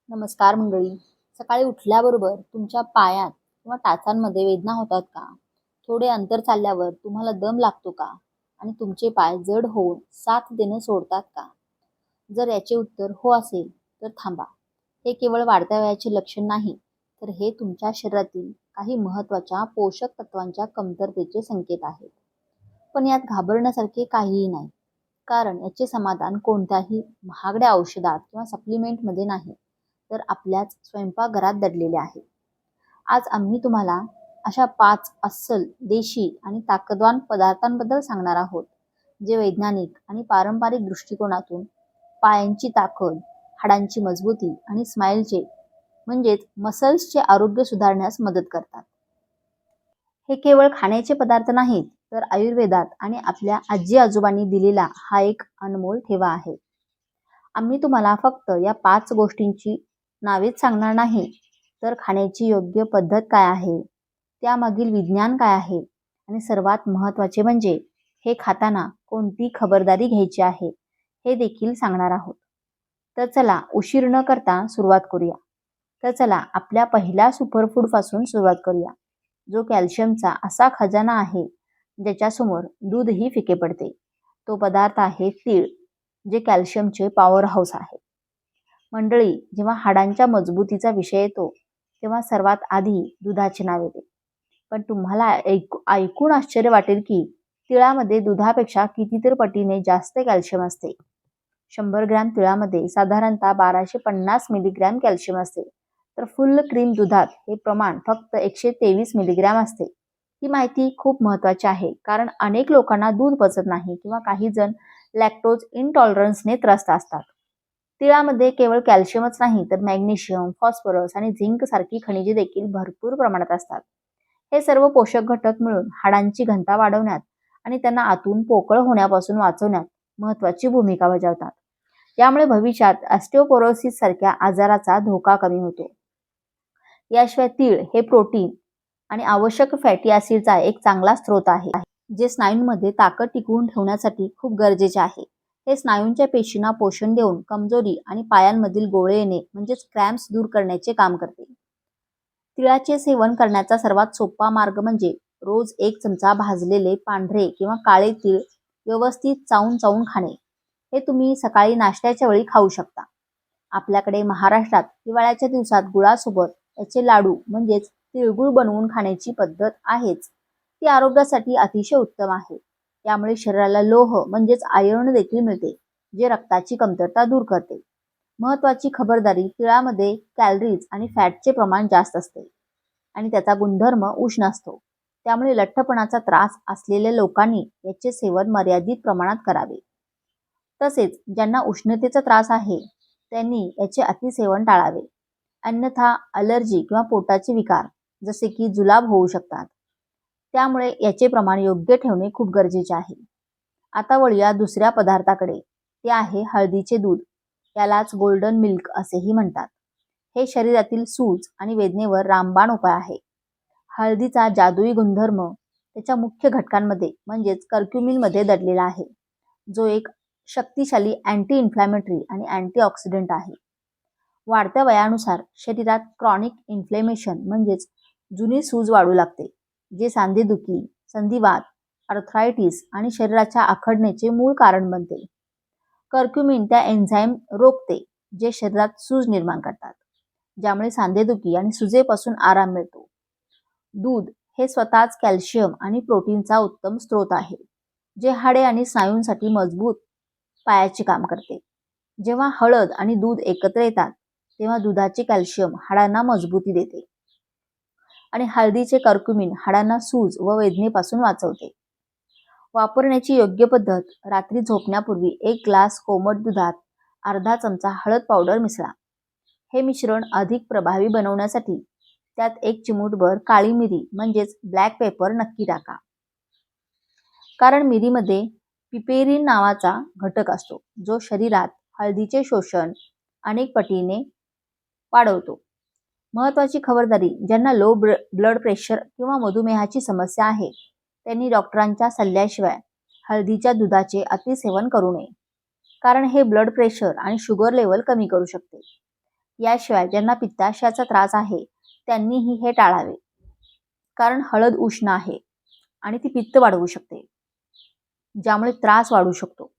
नमस्कार मंडळी. सकाळी उठल्याबरोबर तुमच्या पायात किंवा टाचांमध्ये वेदना होतात का? थोडे अंतर चालल्यावर तुम्हाला दम लागतो का? आणि तुमचे पाय जड होऊन साथ देणं सोडतात का? जर याचे उत्तर हो असेल तर थांबा. हे केवळ वाढत्या वयाचे लक्षण नाही, तर हे तुमच्या शरीरातील काही महत्त्वाच्या पोषक तत्वांच्या कमतरतेचे संकेत आहेत. पण यात घाबरण्यासारखे काहीही नाही. कारण याचे समाधान कोणत्याही महागड्या औषधात किंवा सप्लिमेंटमध्ये नाही, तर आपल्याच स्वयंपाकघरात दडलेले आहे. आज आम्ही तुम्हाला अशा 5 अस्सल देशी आणि ताकदवान पदार्थांबद्दल सांगणार आहोत, जे वैज्ञानिक आणि पारंपरिक दृष्टिकोनातून पायांची ताकद, हाडांची मजबूती आणि स्माईलचे म्हणजेच मसल्सचे आरोग्य सुधारण्यास मदत करतात. हे केवळ खाण्याचे पदार्थ नाहीत, तर आयुर्वेदात आणि आपल्या आजी आजोबांनी दिलेला हा एक अनमोल ठेवा आहे. आम्ही तुम्हाला फक्त या 5 गोष्टींची नावेच सांगणार नाही, तर खाण्याची योग्य पद्धत काय आहे, त्यामागील विज्ञान काय आहे आणि सर्वात महत्त्वाचे म्हणजे हे खाताना कोणती खबरदारी घ्यायची आहे, हे देखील सांगणार आहोत. तर चला उशीर न करता सुरुवात करूया. तर चला आपल्या पहिल्या सुपरफूडपासून सुरुवात करूया, जो कॅल्शियमचा असा खजाना आहे, ज्याच्यासमोर दूधही फिके पडते. तो पदार्थ आहे तीळ, जे कॅल्शियमचे पॉवर हाऊस आहे. मंडळी, जेव्हा हाडांच्या मजबूतीचा विषय येतो, तेव्हा सर्वात आधी दुधाचे नाव येते. पण तुम्हाला ऐकून आश्चर्य वाटेल की तिळामध्ये दुधापेक्षा कितीतरी पटीने जास्त कॅल्शियम असते. 100 ग्रॅम तिळामध्ये साधारणतः 1250 मिलीग्रॅम कॅल्शियम असते, तर फुल क्रीम दुधात हे प्रमाण फक्त 123 मिलीग्रॅम असते. ही माहिती खूप महत्त्वाची आहे, कारण अनेक लोकांना दूध पचत नाही किंवा काही जण लॅक्टोज इंटॉलरन्सने त्रस्त असतात. तिळामध्ये केवळ कॅल्शियमच नाही, तर मॅग्नेशियम, फॉस्फरस आणि झिंक सारखी खनिजे देखील भरपूर प्रमाणात असतात. हे सर्व पोषक घटक मिळून हाडांची घनता वाढवण्यात आणि त्यांना आतून पोकळ होण्यापासून वाचवण्यात महत्त्वाची भूमिका बजावतात. यामुळे भविष्यात ऑस्टिओपोरोसिस सारख्या आजाराचा धोका कमी होतो. याशिवाय तीळ हे प्रोटीन आणि आवश्यक फॅटी ॲसिडचा एक चांगला स्रोत आहे, जे स्नायूंमध्ये ताकद टिकवून ठेवण्यासाठी खूप गरजेचे आहे. हे स्नायूंच्या पेशींना पोषण देऊन कमजोरी आणि पायांमधील गोळे येणे म्हणजेच क्रॅम्प्स दूर करण्याचे काम करते. तिळाचे सेवन करण्याचा सर्वात सोपा मार्ग म्हणजे रोज 1 चमचा भाजलेले पांढरे किंवा काळे तीळ व्यवस्थित चावून चावून खाणे. हे तुम्ही सकाळी नाश्त्याच्या वेळी खाऊ शकता. आपल्याकडे महाराष्ट्रात हिवाळ्याच्या दिवसात गुळासोबत याचे लाडू म्हणजेच तिळगुळ बनवून खाण्याची पद्धत आहेच. ती आरोग्यासाठी अतिशय उत्तम आहे. यामुळे शरीराला लोह म्हणजेच आयर्न देखील मिळते, जे रक्ताची कमतरता दूर करते. महत्त्वाची खबरदारी, तिळामध्ये कॅलरीज आणि फॅटचे प्रमाण जास्त असते आणि त्याचा गुणधर्म उष्ण असतो. त्यामुळे लठ्ठपणाचा त्रास असलेल्या लोकांनी याचे सेवन मर्यादित प्रमाणात करावे. तसेच ज्यांना उष्णतेचा त्रास आहे, त्यांनी याचे अतिसेवन टाळावे. अन्यथा अलर्जी किंवा पोटाचे विकार जसे की जुलाब होऊ शकतात. त्यामुळे याचे प्रमाण योग्य ठेवणे खूप गरजेचे आहे. आता वळूया दुसऱ्या पदार्थाकडे. ते आहे हळदीचे दूध. यालाच गोल्डन मिल्क असेही म्हणतात. हे शरीरातील सूज आणि वेदनेवर रामबाण उपाय आहे. हळदीचा जादुई गुणधर्म त्याच्या मुख्य घटकांमध्ये म्हणजेच कर्क्युमिनमध्ये दडलेला आहे, जो एक शक्तिशाली अँटी इन्फ्लॅमेटरी आणि अँटीऑक्सिडंट आहे. वाढत्या वयानुसार शरीरात क्रॉनिक इन्फ्लेमेशन म्हणजेच जुनी सूज वाढू लागते, जे सांधेदुखी, संधिवात, आर्थरायटिस आणि शरीराच्या आखडणेचे मूळ कारण बनते. कर्क्युमिन त्या एन्झाईम रोखते, जे शरीरात सूज निर्माण करतात, ज्यामुळे सांधेदुखी आणि सुजेपासून आराम मिळतो. दूध हे स्वतःच कॅल्शियम आणि प्रोटीनचा उत्तम स्रोत आहे, जे हाडे आणि स्नायूंसाठी मजबूत पायाचे काम करते. जेव्हा हळद आणि दूध एकत्र येतात, तेव्हा दुधाचे कॅल्शियम हाडांना मजबूती देते आणि हळदीचे कर्क्युमिन हाडांना सूज व वेदनेपासून वाचवते. वापरण्याची योग्य पद्धत, रात्री झोपण्यापूर्वी 1 ग्लास कोमट दुधात अर्धा चमचा हळद पावडर मिसळा. हे मिश्रण अधिक प्रभावी बनवण्यासाठी त्यात 1 चिमूटभर काळी मिरी म्हणजेच ब्लॅक पेपर नक्की टाका. कारण मिरीमध्ये पिपेरिन नावाचा घटक असतो, जो शरीरात हळदीचे शोषण अनेक पटीने वाढवतो. महत्त्वाची खबरदारी, ज्यांना लो ब्लड प्रेशर किंवा मधुमेहाची समस्या आहे, त्यांनी डॉक्टरांच्या सल्ल्याशिवाय हळदीच्या दुधाचे अतिसेवन करू नये, कारण हे ब्लड प्रेशर आणि शुगर लेवल कमी करू शकते. याशिवाय ज्यांना पित्ताशयाचा त्रास आहे त्यांनीही हे टाळावे, कारण हळद उष्ण आहे आणि ती पित्त वाढवू शकते, ज्यामुळे त्रास वाढू शकतो.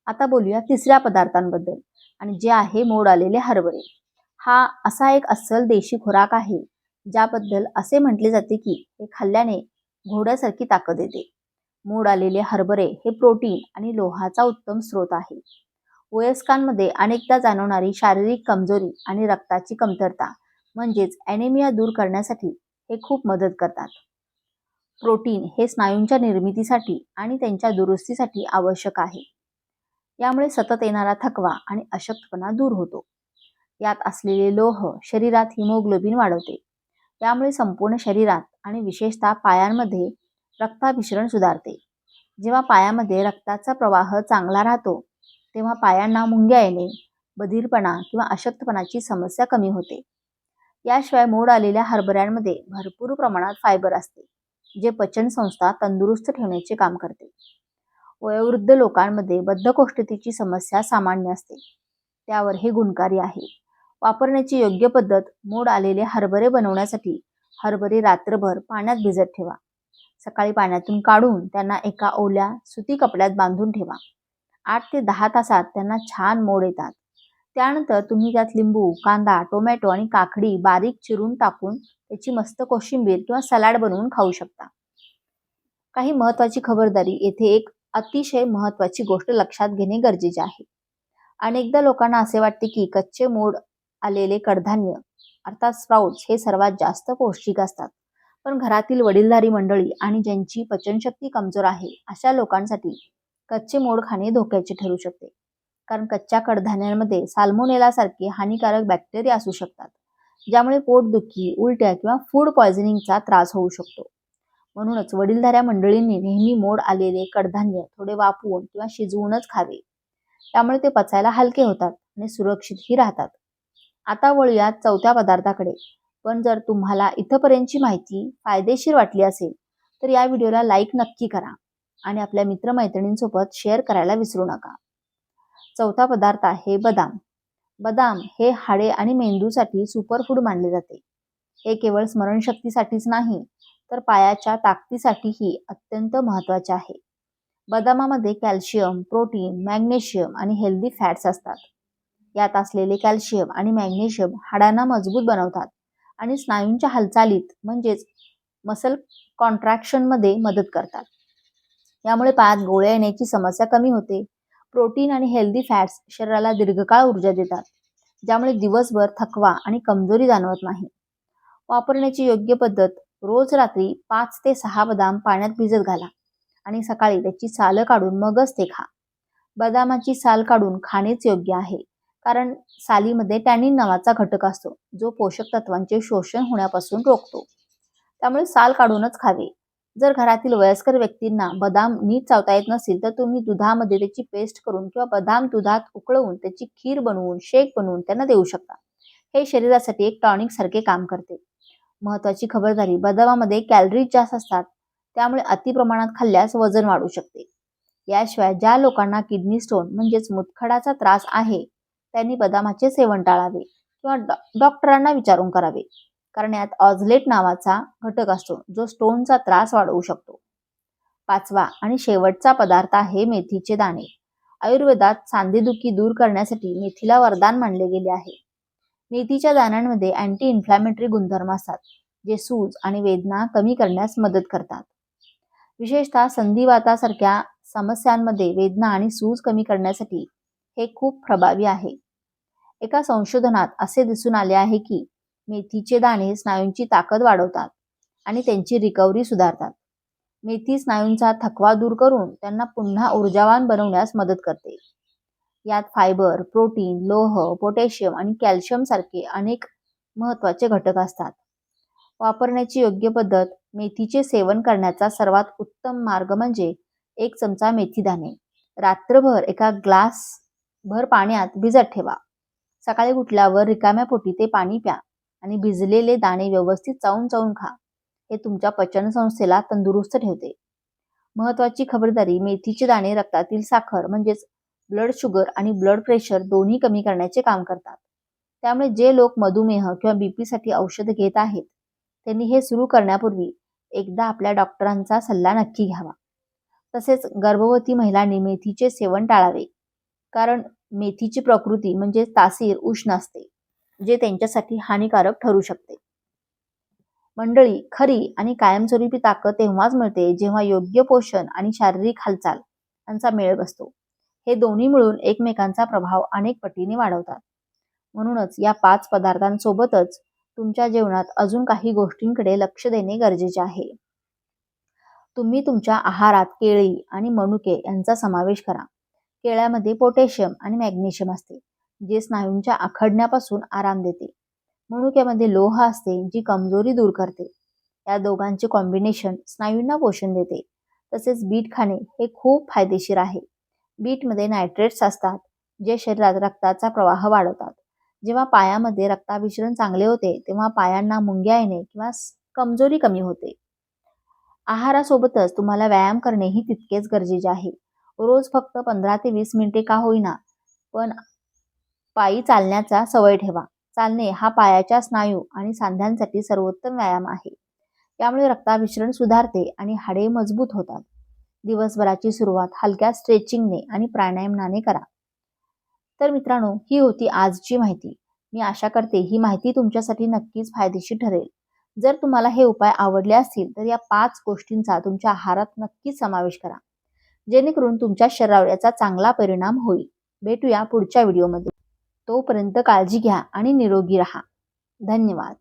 आता बोलूया तिसऱ्या पदार्थांबद्दल, आणि जे आहे मोड आलेले हरभरे. हा असा एक अस्सल देशी खुराक आहे ज्याबद्दल असे म्हटले जाते की हे खाल्ल्याने घोड्यासारखी ताकद येते. मोड आलेले हरभरे हे प्रोटीन आणि लोहाचा उत्तम स्रोत आहे. वयस्कांमध्ये अनेकदा जाणवणारी शारीरिक कमजोरी आणि रक्ताची कमतरता म्हणजेच ॲनेमिया दूर करण्यासाठी हे खूप मदत करतात. प्रोटीन हे स्नायूंच्या निर्मितीसाठी आणि त्यांच्या दुरुस्तीसाठी आवश्यक आहे. यामुळे सतत येणारा थकवा आणि अशक्तपणा दूर होतो. यात असलेले लोह शरीरात हिमोग्लोबिन वाढवते. त्यामुळे संपूर्ण शरीरात आणि विशेषतः पायांमध्ये रक्ताभिसरण सुधारते. जेव्हा पायामध्ये रक्ताचा प्रवाह चांगला राहतो तेव्हा पायांना मुंग्या येणे, बधीरपणा किंवा अशक्तपणाची समस्या कमी होते. याशिवाय मोड आलेल्या हरभऱ्यांमध्ये भरपूर प्रमाणात फायबर असते, जे पचनसंस्था तंदुरुस्त ठेवण्याचे काम करते. वयोवृद्ध लोकांमध्ये बद्धकोष्ठतेची समस्या सामान्य असते, त्यावर हे गुणकारी आहे. वापरण्याची योग्य पद्धत: मोड आलेले हरभरे बनवण्यासाठी हरभरे रात्रभर पाण्यात भिजत ठेवा. सकाळी पाण्यातून काढून त्यांना एका ओल्या सुती कपड्यात बांधून ठेवा. 8 ते 10 तासात त्यांना छान मोड येतात. त्यानंतर तुम्ही त्यात लिंबू, कांदा, टोमॅटो आणि काकडी बारीक चिरून टाकून त्याची मस्त कोशिंबीर किंवा सलाड बनवून खाऊ शकता. काही महत्त्वाची खबरदारी: येथे एक अतिशय महत्त्वाची गोष्ट लक्षात घेणे गरजेचे आहे. अनेकदा लोकांना असे वाटते की कच्चे मोड आलेले कडधान्य अर्थात स्प्राउट्स हे सर्वात जास्त पौष्टिक असतात. पण घरातील वडीलधारी मंडळी आणि ज्यांची पचनशक्ती कमजोर आहे अशा लोकांसाठी कच्चे मोड खाणे धोक्याचे ठरू शकते, कारण कच्च्या कडधान्यांमध्ये साल्मोनेला सारखे हानिकारक बॅक्टेरिया असू शकतात, ज्यामुळे पोटदुखी, उलट्या किंवा फूड पॉयझनिंगचा त्रास होऊ शकतो. म्हणूनच वडीलधाऱ्या मंडळींनी नेहमी मोड आलेले कडधान्य थोडे वाफवून किंवा शिजवूनच खावे. त्यामुळे ते पचायला हलके होतात आणि सुरक्षितही राहतात. आता वळूयात चौथ्या पदार्थाकडे. पण जर तुम्हाला इथपर्यंतची माहिती फायदेशीर वाटली असेल तर या व्हिडिओला लाईक नक्की करा आणि आपल्या मित्रमैत्रिणींसोबत शेअर करायला विसरू नका. चौथा पदार्थ आहे बदाम. बदाम हे हाडे आणि मेंदूसाठी सुपरफूड मानले जाते. हे केवळ स्मरणशक्तीसाठीच नाही तर पायाच्या ताकदीसाठीही अत्यंत महत्त्वाचे आहे. बदामामध्ये कॅल्शियम, प्रोटीन, मॅग्नेशियम आणि हेल्दी फॅट्स असतात. यात असलेले कॅल्शियम आणि मॅग्नेशियम हाडांना मजबूत बनवतात आणि स्नायूंच्या हालचालीत म्हणजेच मसल कॉन्ट्रॅक्शनमध्ये मदत करतात. यामुळे पायात गोळ्या येण्याची समस्या कमी होते. प्रोटीन आणि हेल्दी फॅट्स शरीराला दीर्घकाळ ऊर्जा देतात, ज्यामुळे दिवसभर थकवा आणि कमजोरी जाणवत नाही. वापरण्याची योग्य पद्धत: रोज रात्री 5 ते 6 बदाम पाण्यात भिजत घाला आणि सकाळी त्याची सालं काढून मगच ते खा. बदामाची साल काढून खाणेच योग्य आहे, कारण सालीमध्ये टॅनिन नावाचा घटक असतो, जो पोषक तत्वांचे शोषण होण्यापासून रोखतो. त्यामुळे साल काढूनच खावे. जर घरातील वयस्कर व्यक्तींना बदाम नीट चावता येत नसेल तर तुम्ही दुधामध्ये त्याची पेस्ट करून किंवा बदाम दुधात उकळवून त्याची खीर बनवून, शेक बनवून त्यांना देऊ शकता. हे शरीरासाठी एक टॉनिक सारखे काम करते. महत्त्वाची खबरदारी: बदामामध्ये कॅलरीज जास्त असतात, त्यामुळे अतिप्रमाणात खाल्ल्यास वजन वाढू शकते. याशिवाय ज्या लोकांना किडनी स्टोन म्हणजेच मूतखडाचा त्रास आहे त्यांनी बदामाचे सेवन टाळावे किंवा डॉक्टरांना विचारून करावे, कारण यात ऑझलेट नावाचा घटक असतो, जो स्टोनचा त्रास वाढवू शकतो. पाचवा आणि शेवटचा पदार्थ आहे मेथीचे दाणे. आयुर्वेदात सांधेदुखी दूर करण्यासाठी मेथीला वरदान मानले गेले आहे. मेथीच्या दाण्यांमध्ये अँटी इन्फ्लॅमेटरी गुणधर्म असतात, जे सूज आणि वेदना कमी करण्यास मदत करतात. विशेषतः संधिवातासारख्या समस्यांमध्ये वेदना आणि सूज कमी करण्यासाठी हे खूप प्रभावी आहे. एका संशोधनात असे दिसून आले आहे की मेथीचे दाणे स्नायूंची ताकद वाढवतात आणि त्यांची रिकव्हरी सुधारतात. मेथी स्नायूंचा थकवा दूर करून त्यांना पुन्हा ऊर्जावान बनवण्यास मदत करते. यात फायबर, प्रोटीन, लोह, पोटॅशियम आणि कॅल्शियम सारखे अनेक महत्त्वाचे घटक असतात. वापरण्याची योग्य पद्धत: मेथीचे सेवन करण्याचा सर्वात उत्तम मार्ग म्हणजे 1 चमचा मेथी दाणे रात्रभर एका ग्लास भर पाण्यात भिजत ठेवा. सकाळी उठल्यावर रिकाम्या पोटी ते पाणी प्या आणि भिजलेले दाणे व्यवस्थित चावून खा. हे तुमच्या पचनसंस्थेला तंदुरुस्त ठेवते. महत्त्वाची खबरदारी: मेथीचे दाणे रक्तातील साखर म्हणजेच ब्लड शुगर आणि ब्लड प्रेशर दोन्ही कमी करण्याचे काम करतात. त्यामुळे जे लोक मधुमेह किंवा बीपीसाठी औषध घेत आहेत त्यांनी हे सुरू करण्यापूर्वी एकदा आपल्या डॉक्टरांचा सल्ला नक्की घ्यावा. तसेच गर्भवती महिलांनी मेथीचे सेवन टाळावे, कारण मेथीची प्रकृती म्हणजे तासीर उष्ण असते, जे त्यांच्यासाठी हानिकारक ठरू शकते. मंडळी, खरी आणि कायमस्वरूपी ताकद तेव्हाच मिळते जेव्हा योग्य पोषण आणि शारीरिक हालचाल यांचा मेळ बसतो. हे दोन्ही मिळून एकमेकांचा प्रभाव अनेक पटीने वाढवतात. म्हणूनच या 5 पदार्थांसोबतच तुमच्या जेवणात अजून काही गोष्टींकडे लक्ष देणे गरजेचे आहे. तुम्ही तुमच्या आहारात केळी आणि मनुके यांचा समावेश करा. केळ्यामध्ये पोटॅशियम आणि मॅग्नेशियम असते, जे स्नायूंच्या आखडण्यापासून आराम देते. मनुक्यामध्ये लोह असते, जी कमजोरी दूर करते. या दोघांचे कॉम्बिनेशन स्नायूंना पोषण देते. तसेच बीट खाणे हे खूप फायदेशीर आहे. बीटमध्ये नायट्रेट्स असतात, जे शरीरात रक्ताचा प्रवाह वाढवतात. जेव्हा पायामध्ये रक्ताभिसरण चांगले होते तेव्हा पायांना मुंग्या येणे किंवा कमजोरी कमी होते. आहारासोबतच तुम्हाला व्यायाम करणेही तितकेच गरजेचे आहे. रोज फक्त 15 ते 20 मिनिटे का होईना, पण पायी चालण्याचा सवय ठेवा. चालणे हा पायाच्या स्नायू आणि सांध्यांसाठी सर्वोत्तम व्यायाम आहे. यामुळे रक्ताभिसरण सुधारते आणि हाडे मजबूत होतात. दिवसभराची सुरुवात हलक्या स्ट्रेचिंगने आणि प्राणायामाने करा. तर मित्रांनो, ही होती आजची माहिती. मी आशा करते ही माहिती तुमच्यासाठी नक्कीच फायदेशीर ठरेल. जर तुम्हाला हे उपाय आवडले असतील तर या 5 गोष्टींचा तुमच्या आहारात नक्कीच समावेश करा, जेणेकरून तुमच्या शरीरावर याचा चांगला परिणाम होईल. भेटूया पुढच्या व्हिडिओमध्ये. तोपर्यंत काळजी घ्या आणि निरोगी राहा. धन्यवाद.